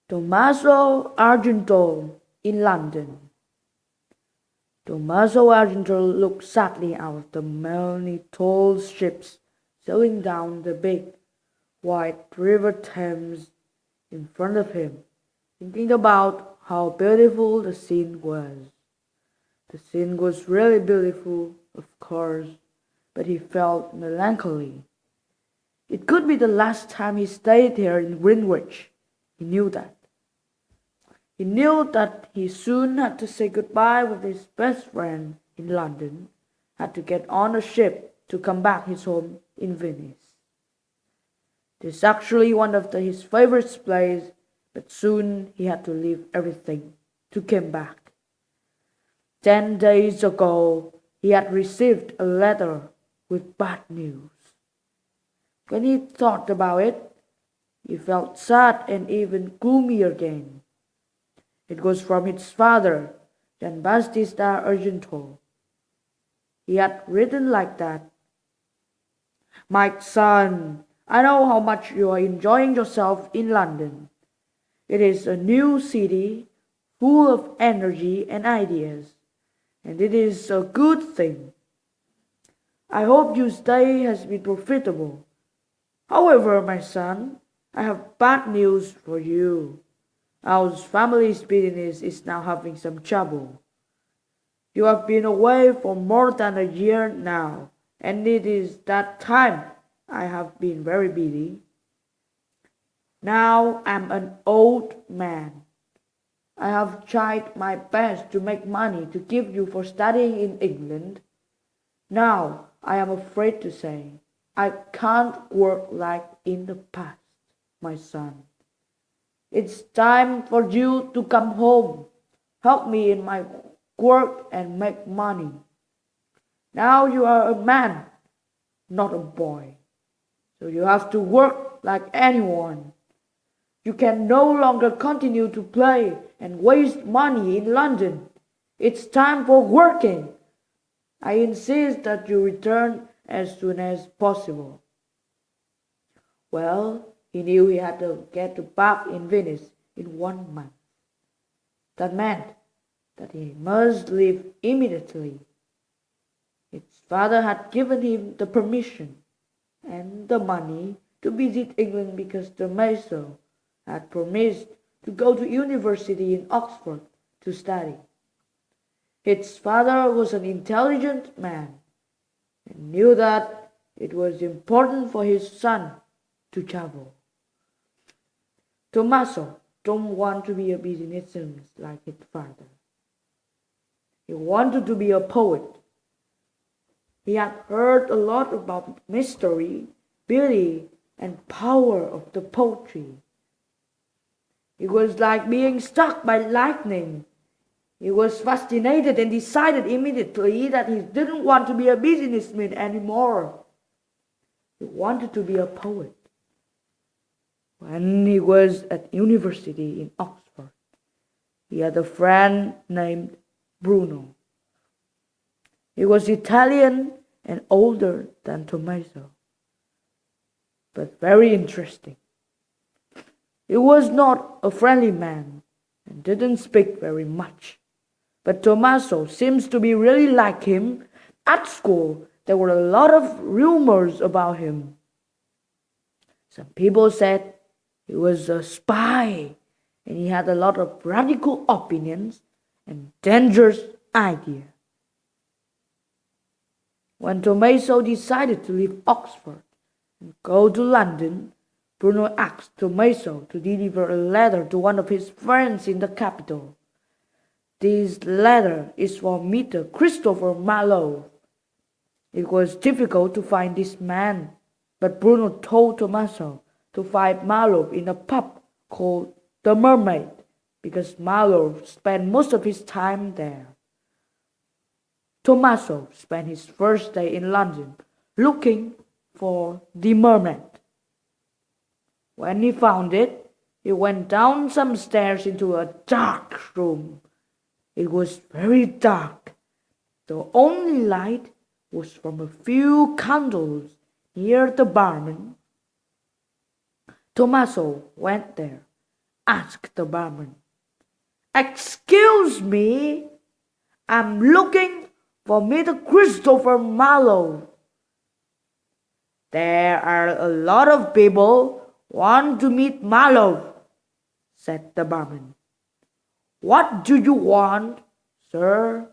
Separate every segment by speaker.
Speaker 1: Tommaso Argento in London. Tommaso Argento looked sadly out of the many tall ships sailing down the big, wide river Thames in front of him, thinking about how beautiful the scene was. The scene was really beautiful, of course, but he felt melancholy. It could be the last time he stayed here in Greenwich. He knew that. He knew that he soon had to say goodbye with his best friend in London, had to get on a ship to come back his home in Venice. This is actually one of his favorite places, but soon he had to leave everything to come back. 10 days ago, he had received a letter with bad news. When he thought about it, he felt sad and even gloomy again. It was from his father, Giambattista Argento. He had written like that. "My son, I know how much you are enjoying yourself in London. It is a new city, full of energy and ideas, and it is a good thing. I hope your stay has been profitable. However, my son, I have bad news for you. Our family's business is now having some trouble. You have been away for more than a year now, and it is that time I have been very busy. Now I'm an old man. I have tried my best to make money to give you for studying in England. Now I am afraid to say I can't work like in the past, my son. It's time for you to come home, help me in my work and make money. Now you are a man, not a boy, so you have to work like anyone. You can no longer continue to play and waste money in London. It's time for working. I insist that you return as soon as possible." Well, he knew he had to get back in Venice in 1 month. That meant that he must leave immediately. His father had given him the permission and the money to visit England because Tommaso had promised to go to university in Oxford to study. His father was an intelligent man and knew that it was important for his son to travel. Tommaso don't want to be a businessman like his father. He wanted to be a poet. He had heard a lot about mystery, beauty, and power of the poetry. It was like being struck by lightning. He was fascinated and decided immediately that he didn't want to be a businessman anymore. He wanted to be a poet. When he was at university in Oxford, he had a friend named Bruno. He was Italian and older than Tommaso, but very interesting. He was not a friendly man and didn't speak very much, but Tommaso seems to be really like him. At school, there were a lot of rumors about him. Some people said he was a spy, and he had a lot of radical opinions and dangerous ideas. When Tommaso decided to leave Oxford and go to London, Bruno asked Tommaso to deliver a letter to one of his friends in the capital. This letter is for Mr. Christopher Marlowe. It was difficult to find this man, but Bruno told Tommaso to find Marlowe in a pub called The Mermaid, because Marlowe spent most of his time there. Tommaso spent his first day in London looking for the mermaid. When he found it, he went down some stairs into a dark room. It was very dark. The only light was from a few candles near the barman. Tommaso went there asked the barman. Excuse me, I'm looking for Mr. Christopher Marlowe. There are a lot of people want to meet Marlowe, said the barman. What do you want, sir?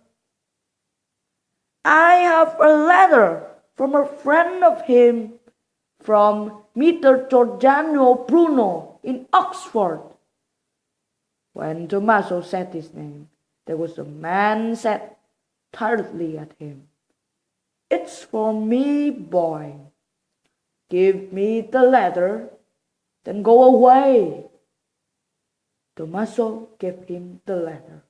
Speaker 1: I have a letter from a friend of him, from Mr. Giordano Bruno in Oxford. When Tommaso said his name, there was a man said tiredly at him, It's for me, boy. Give me the letter, then go away. Tommaso gave him the letter.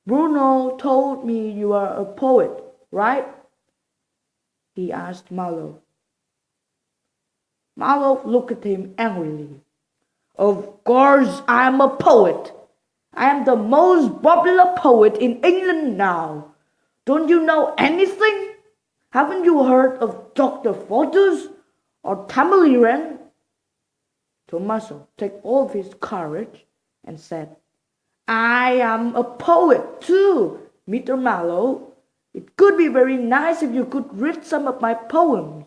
Speaker 1: Bruno told me you are a poet, right? He asked Marlowe. Marlowe looked at him angrily. Of course I am a poet. I am the most popular poet in England now. Don't you know anything? Haven't you heard of Dr. Fortus or Tamily Wren? Tommaso took all of his courage and said, I am a poet too, Mr. Marlowe. It could be very nice if you could read some of my poems.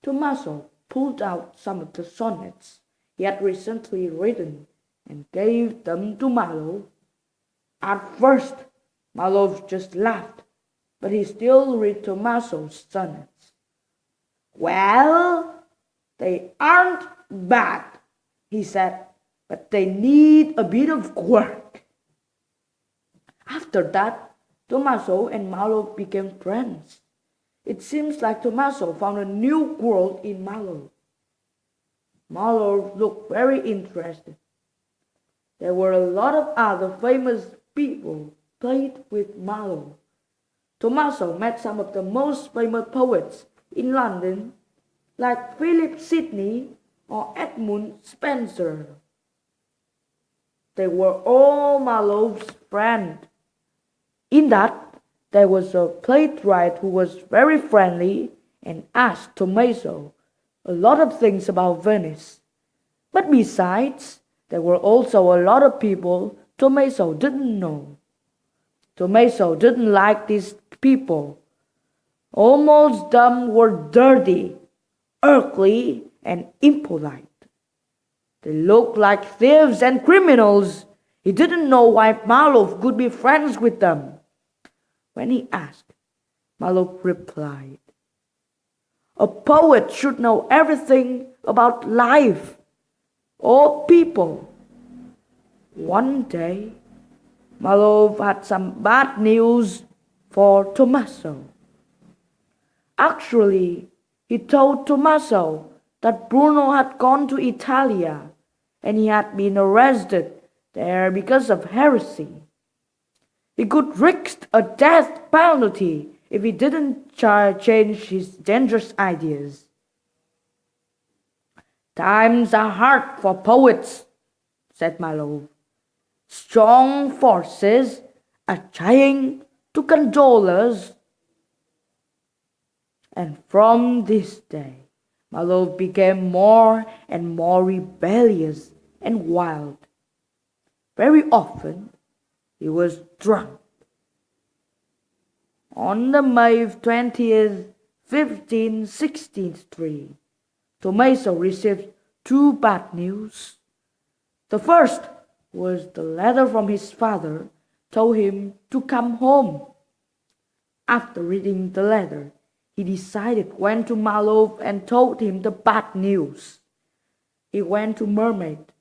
Speaker 1: Tommaso pulled out some of the sonnets he had recently written and gave them to Marlowe. At first, Marlowe just laughed, but he still read Tommaso's sonnets. Well, they aren't bad, he said, but they need a bit of work. After that, Tommaso and Marlowe became friends. It seems like Tommaso found a new world in Marlowe. Marlowe looked very interested. There were a lot of other famous people played with Marlowe. Tommaso met some of the most famous poets in London, like Philip Sidney or Edmund Spenser. They were all Marlowe's friends. In that, there was a playwright who was very friendly and asked Tommaso a lot of things about Venice. But besides, there were also a lot of people Tommaso didn't know. Tommaso didn't like these people. Almost them were dirty, ugly, and impolite. They looked like thieves and criminals. He didn't know why Marlowe could be friends with them. When he asked, Marlowe replied, A poet should know everything about life or people. One day, Marlowe had some bad news for Tommaso. Actually, he told Tommaso that Bruno had gone to Italia and he had been arrested there because of heresy. He could risk a death penalty if he didn't change his dangerous ideas. Times are hard for poets, said Marlowe. Strong forces are trying to control us. And from this day, Marlowe became more and more rebellious and wild. Very often, he was drunk. On the May 20th, 1563, Tommaso received two bad news. The first was the letter from his father told him to come home. After reading the letter, he decided went to Marlowe and told him the bad news. He went to Mermaid.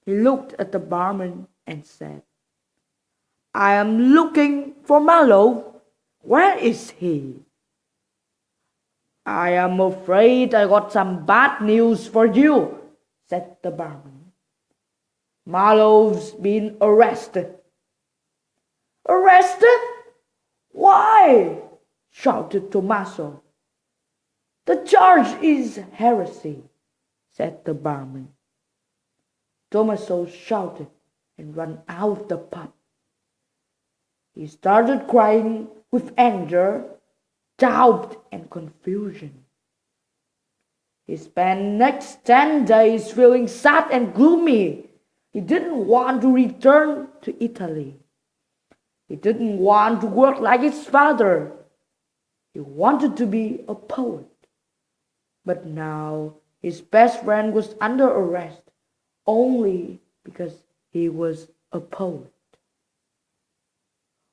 Speaker 1: He looked at the barman and said, I am looking for Marlowe. Where is he? I am afraid I got some bad news for you, said the barman. Marlowe's been arrested. Arrested? Why? Shouted Tommaso. The charge is heresy, said the barman. Tommaso shouted and ran out of the pub. He started crying with anger, doubt, and confusion. He spent next 10 days feeling sad and gloomy. He didn't want to return to Italy. He didn't want to work like his father. He wanted to be a poet. But now his best friend was under arrest only because he was a poet.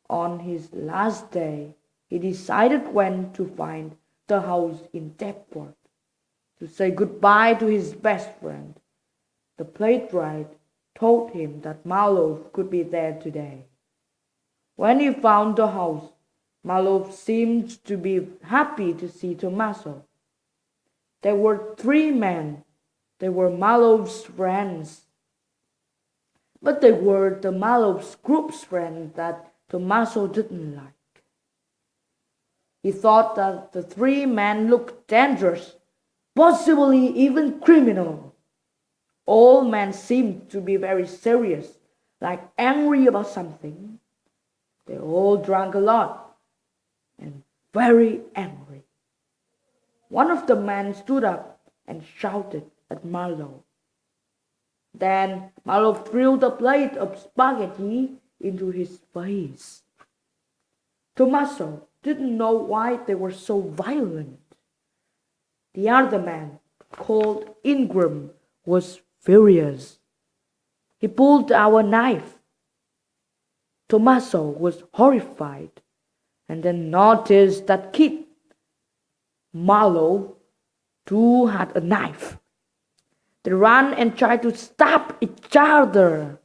Speaker 1: On his last day, he decided when to find the house in Deptford to say goodbye to his best friend. The playwright told him that Marlowe could be there today. When he found the house, Marlowe seemed to be happy to see Tommaso. There were 3 men. They were Marlowe's friends. But they were the Marlowe's group's friends that Tommaso didn't like. He thought that the 3 men looked dangerous, possibly even criminal. All men seemed to be very serious, like angry about something. They all drank a lot and very angry. One of the men stood up and shouted at Marlowe. Then Marlowe threw the plate of spaghetti into his face. Tommaso didn't know why they were so violent. The other man, called Ingram, was furious. He pulled out a knife. Tommaso was horrified and then noticed that Kit Marlowe too had a knife. They ran and tried to stab each other.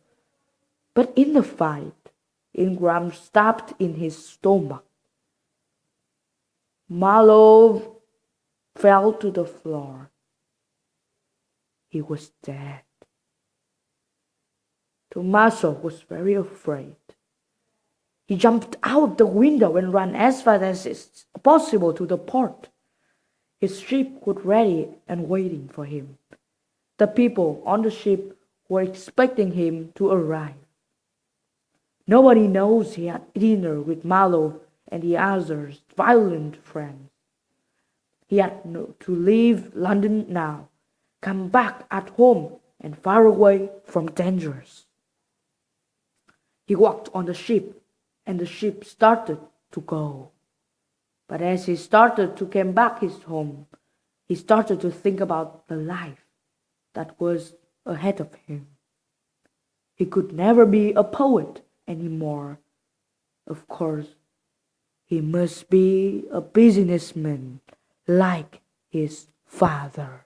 Speaker 1: But in the fight, Ingram stabbed in his stomach. Marlowe fell to the floor. He was dead. Tommaso was very afraid. He jumped out the window and ran as fast as possible to the port. His ship was ready and waiting for him. The people on the ship were expecting him to arrive. Nobody knows he had dinner with Marlowe and the other's violent friends. He had to leave London now, come back at home and far away from dangers. He walked on the ship, and the ship started to go. But as he started to come back his home, he started to think about the life that was ahead of him. He could never be a poet anymore. Of course, he must be a businessman like his father.